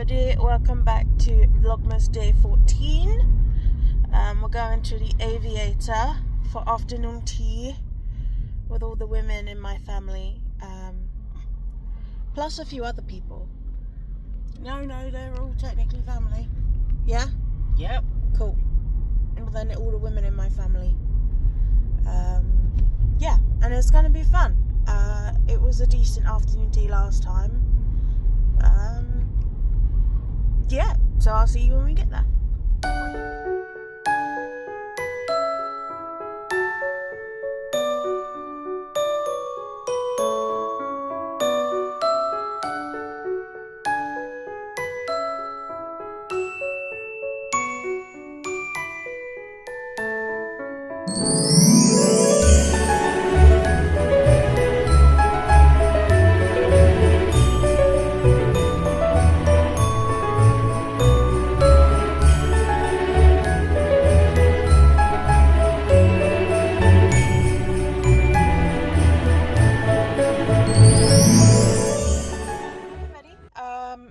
everybody, welcome back to Vlogmas day 14. We're going to the Aviator for afternoon tea with all the women in my family, plus a few other people. No, they're all technically family. Yeah? Yep. Cool. And then all the women in my family. Yeah, and it's going to be fun. It was a decent afternoon tea last time. Yeah, so I'll see you when we get there.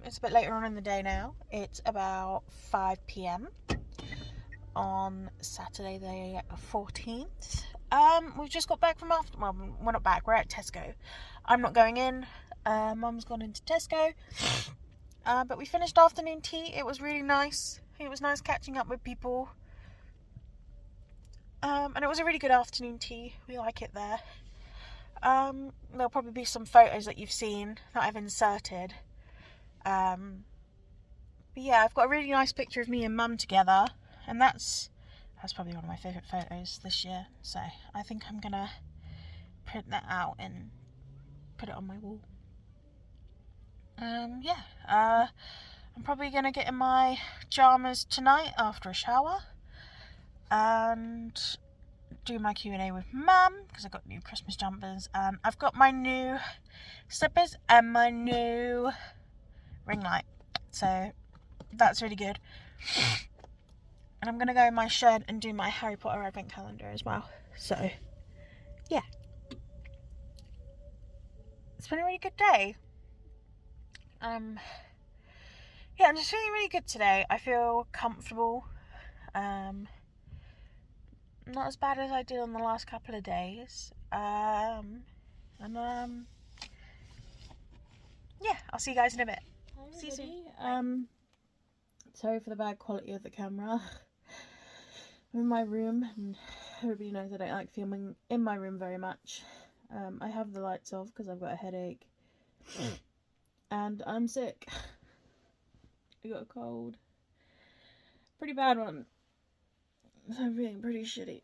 It's a bit later on in the day now. It's about 5 p.m. on Saturday the 14th. We've just got back from well, we're not back, we're at Tesco. I'm not going in. Mum's gone into Tesco. But we finished afternoon tea. It was really nice. It was nice catching up with people. And it was a really good afternoon tea. We like it there. There'll probably be some photos that you've seen that I've inserted. But yeah, I've got a really nice picture of me and Mum together, and that's probably one of my favourite photos this year, so I think I'm gonna print that out and put it on my wall. I'm probably gonna get in my pyjamas tonight after a shower and do my Q&A with Mum, because I've got new Christmas jumpers, and I've got my new slippers and my new ring light, so that's really good. And I'm gonna go in my shed and do my Harry Potter advent calendar as well, so yeah, it's been a really good day. Yeah, I'm just feeling really good today. I feel comfortable, not as bad as I did on the last couple of days, yeah, I'll see you guys in a bit. See you soon. Sorry for the bad quality of the camera. I'm in my room, and everybody knows I don't like filming in my room very much. I have the lights off because I've got a headache, and I'm sick. I got a cold, pretty bad one, so I'm feeling pretty shitty.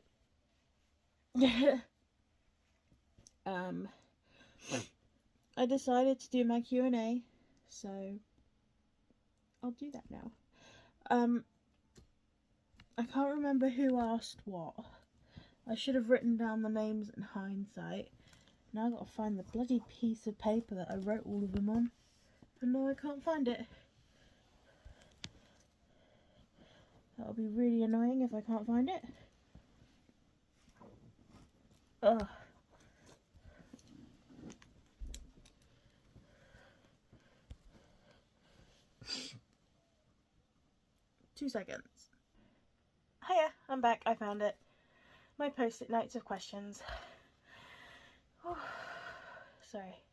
I decided to do my Q&A, so I'll do that now. I can't remember who asked what. I should have written down the names in hindsight. Now I've got to find the bloody piece of paper that I wrote all of them on. And no, I can't find it. That'll be really annoying if I can't find it. Ugh. Two seconds. Hiya, I'm back. I found it. My post-it notes of questions. Oh, sorry,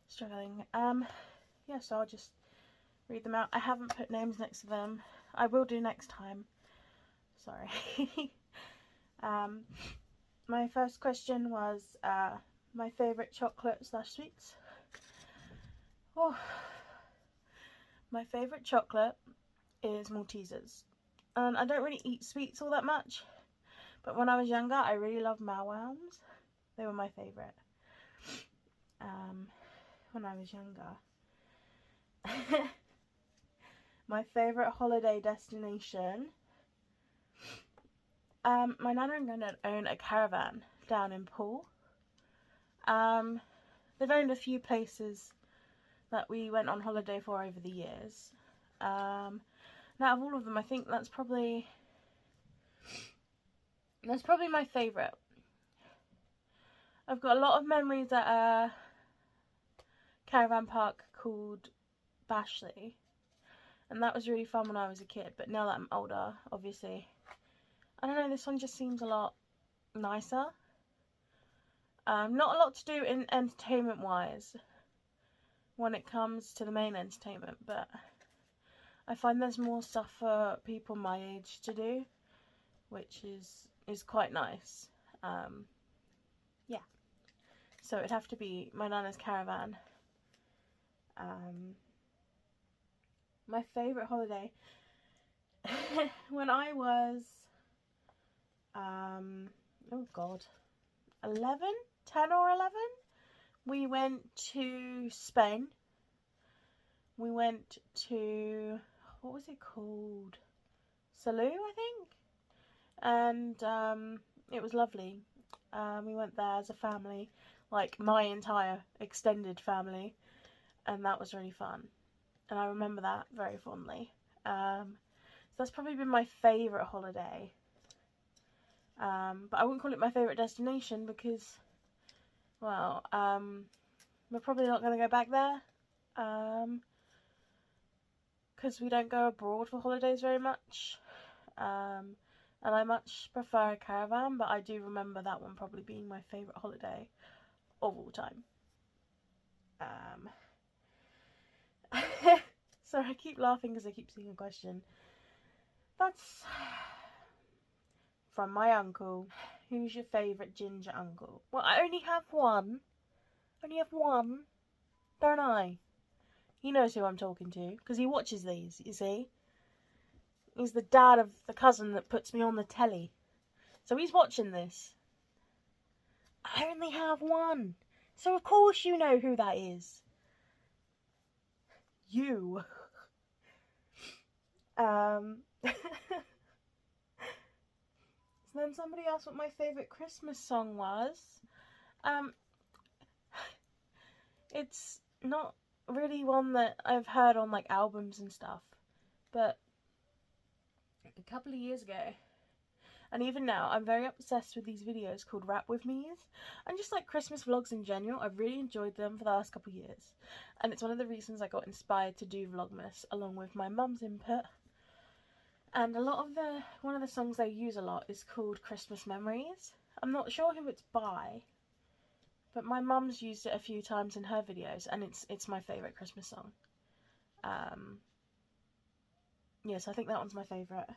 struggling. Yeah, so I'll just read them out. I haven't put names next to them. I will do next time. Sorry. My first question was my favourite chocolate / sweets. Oh, my favourite chocolate is Maltesers. And I don't really eat sweets all that much, but when I was younger I really loved Malwams. They were my favourite when I was younger. My favourite holiday destination, my nana and granddad own a caravan down in Poole. They've owned a few places that we went on holiday for over the years. Out of all of them, I think that's probably my favourite. I've got a lot of memories at a caravan park called Bashley, and that was really fun when I was a kid. But now that I'm older, obviously, I don't know, this one just seems a lot nicer. Not a lot to do in entertainment wise when it comes to the main entertainment, but I find there's more stuff for people my age to do, which is quite nice. Yeah, so it'd have to be my Nana's Caravan. My favourite holiday when I was oh god, 11, 10 or 11, we went to Spain. We went to, what was it called? Salou, I think. And it was lovely. We went there as a family, like my entire extended family, and that was really fun. And I remember that very fondly. So that's probably been my favourite holiday. But I wouldn't call it my favourite destination because, well, we're probably not going to go back there. Because we don't go abroad for holidays very much. And I much prefer a caravan, but I do remember that one probably being my favourite holiday of all time. Sorry, I keep laughing because I keep seeing a question. That's from my uncle. Who's your favourite ginger uncle? Well, I only have one. Don't I? He knows who I'm talking to because he watches these, you see. He's the dad of the cousin that puts me on the telly. So he's watching this. I only have one. So of course you know who that is. You. So then somebody asked what my favourite Christmas song was. It's not really one that I've heard on like albums and stuff, but a couple of years ago, and even now, I'm very obsessed with these videos called Rap With Me's, and just like Christmas vlogs in general. I've really enjoyed them for the last couple of years, and it's one of the reasons I got inspired to do Vlogmas, along with my mum's input. And one of the songs they use a lot is called Christmas Memories. I'm not sure who it's by, but my mum's used it a few times in her videos, and it's my favourite Christmas song. Yes, I think that one's my favourite.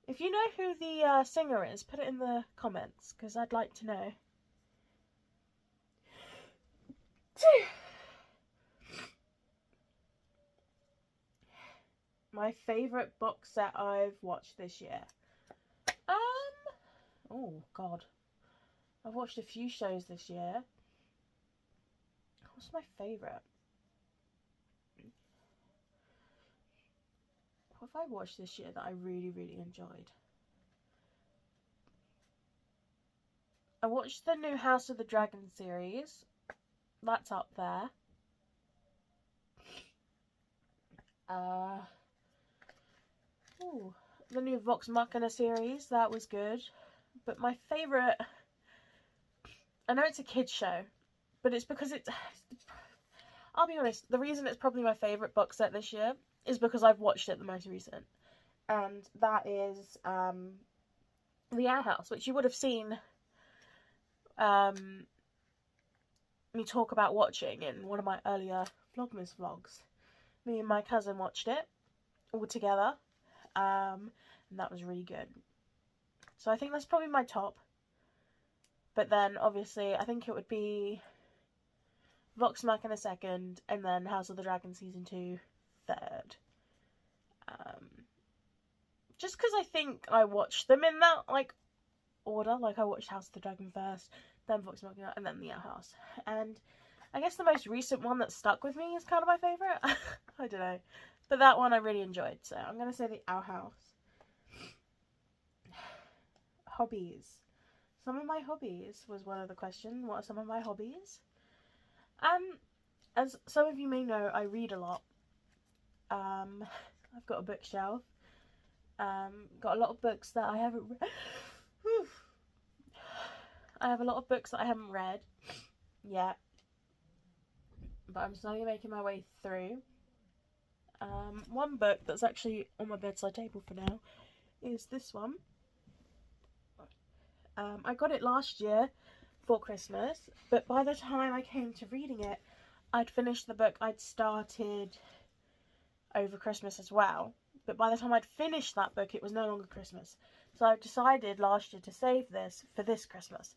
If you know who the singer is, put it in the comments, because I'd like to know. My favourite box set I've watched this year. Oh god. I've watched a few shows this year. What's my favourite? What have I watched this year that I really, really enjoyed? I watched the new House of the Dragon series. That's up there. The new Vox Machina series, that was good. But my favourite, I know it's a kids show, but it's because I'll be honest, the reason it's probably my favourite box set this year is because I've watched it the most recent. And that is The Owl House, which you would have seen me talk about watching in one of my earlier Vlogmas vlogs. Me and my cousin watched it all together, and that was really good. So I think that's probably my top. But then, obviously, I think it would be Vox Machina second, and then House of the Dragon Season 2 third. Just because I think I watched them in that, like, order. Like, I watched House of the Dragon first, then Vox Machina, and then The Owl House. And I guess the most recent one that stuck with me is kind of my favourite. I don't know. But that one I really enjoyed, so I'm going to say The Owl House. Hobbies. Some of my hobbies was one of the questions. What are some of my hobbies? As some of you may know, I read a lot. I've got a bookshelf. Got a lot of books that I haven't read. I have a lot of books that I haven't read yet, but I'm slowly making my way through. One book that's actually on my bedside table for now is this one. I got it last year for Christmas, but by the time I came to reading it, I'd finished the book I'd started over Christmas as well. But by the time I'd finished that book, it was no longer Christmas. So I decided last year to save this for this Christmas.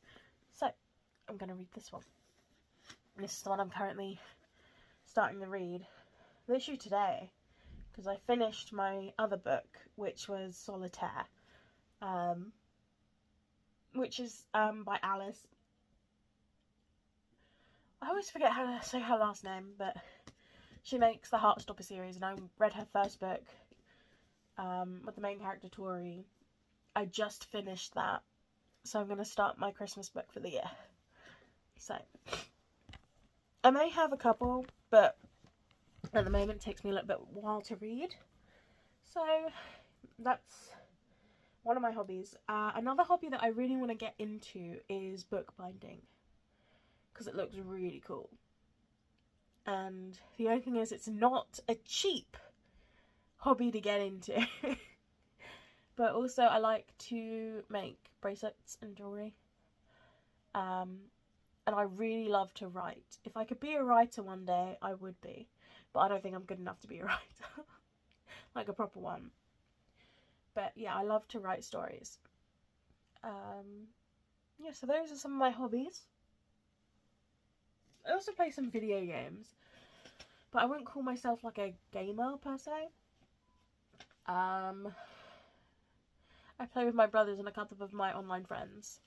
So I'm going to read this one. This is the one I'm currently starting to read. Literally today, because I finished my other book, which was Solitaire, which is by Alice. I always forget how to say her last name, but she makes the Heartstopper series, and I read her first book with the main character Tori. I just finished that, so I'm going to start my Christmas book for the year. So I may have a couple, but at the moment it takes me a little bit while to read. So that's one of my hobbies. Another hobby that I really want to get into is bookbinding, because it looks really cool. And the only thing is, it's not a cheap hobby to get into. But also I like to make bracelets and jewellery. And I really love to write. If I could be a writer one day, I would be. But I don't think I'm good enough to be a writer. Like a proper one. But yeah, I love to write stories. Yeah, so those are some of my hobbies. I also play some video games, but I wouldn't call myself like a gamer per se. I play with my brothers and a couple of my online friends.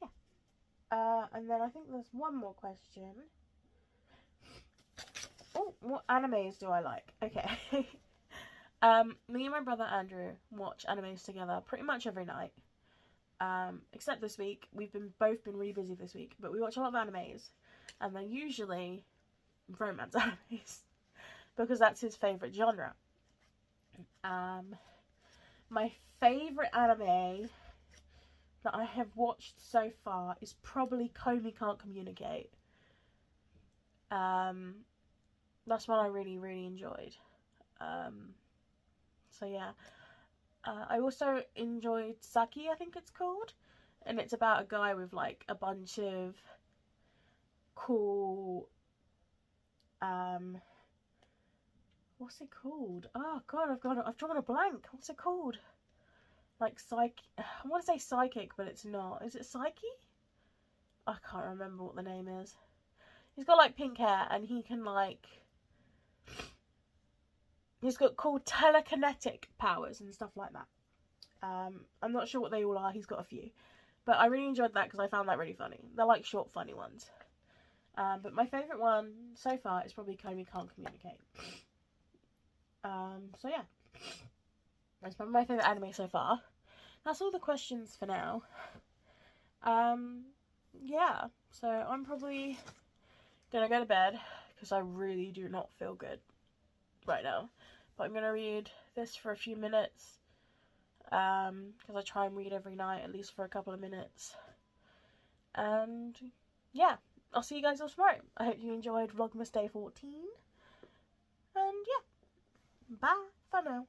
Yeah. And then I think there's one more question. Oh, what animes do I like? Okay. Me and my brother Andrew watch animes together pretty much every night. Except this week. We've both been really busy this week, but we watch a lot of animes, and they're usually romance animes, because that's his favourite genre. My favourite anime that I have watched so far is probably Komi Can't Communicate. That's one I really, really enjoyed. So yeah. I also enjoyed Saki, I think it's called. And it's about a guy with like a bunch of cool, what's it called? Oh god, I've drawn a blank. What's it called? Like I want to say psychic, but it's not. Is it Psyche? I can't remember what the name is. He's got like pink hair, and he can like, he's got cool telekinetic powers and stuff like that. I'm not sure what they all are. He's got a few, but I really enjoyed that because I found that really funny. They're like short, funny ones. But my favourite one so far is probably Komi Can't Communicate. So yeah, that's probably my favourite anime so far. That's all the questions for now. Yeah, so I'm probably gonna go to bed because I really do not feel good right now. But I'm gonna read this for a few minutes, because I try and read every night, at least for a couple of minutes. And yeah, I'll see you guys all tomorrow. I hope you enjoyed Vlogmas Day 14. And yeah, bye for now.